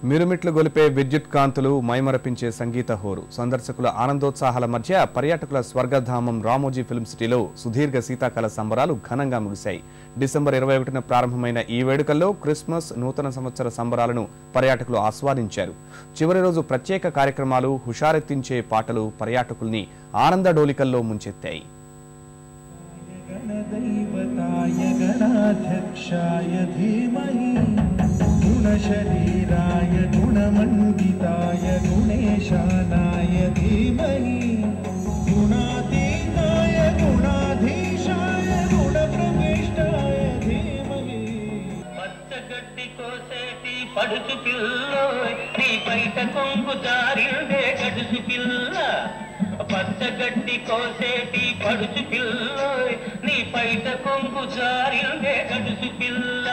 మిరుమిట్లు గొలిపే విద్యుత్ కాంతులు మైమరపించే సంగీత హోరు సందర్శకుల ఆనందోత్సాహాల మధ్య పర్యాటకుల స్వర్గధామం రామోజీ ఫిల్మ్ సిటీలో సుదీర్ఘ శీతాకాల సంబరాలు ఘనంగా ముగిశాయి. డిసెంబర్ 21న ప్రారంభమైన ఈ వేడుకల్లో క్రిస్మస్, నూతన సంవత్సర సంబరాలను పర్యాటకులు ఆస్వాదించారు. చివరి రోజు ప్రత్యేక కార్యక్రమాలు, హుషారెత్తించే పాటలు పర్యాటకుల్ని ఆనందడోలికల్లో ముంచెత్తాయి. गुणशरीराय गुणमण्डिताय गुणेशानाय धीमहि गुणातीताय गुणाधीशाय गुणप्रविष्टाय धीमहि పచ్చగడ్డి కోసేటి పడుచు పిల్లోయ్ నీ బయట కొంగు జారిందే గడుసు పిల్ల పచ్చగడ్డి కోసేటి పడుచు పిల్లోయ్ నీ బయట కొంగు జారిందే గడుసు పిల్ల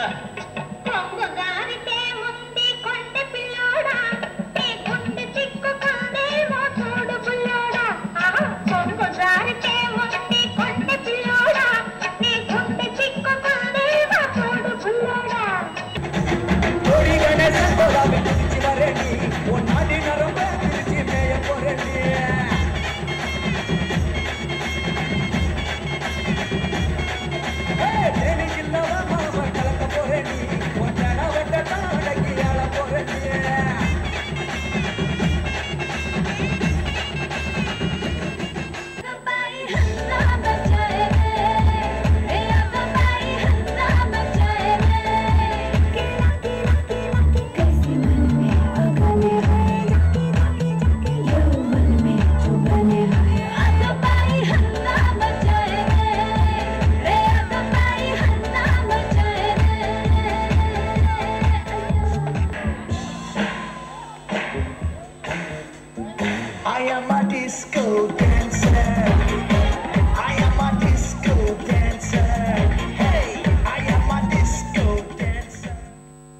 I am a disco dancer.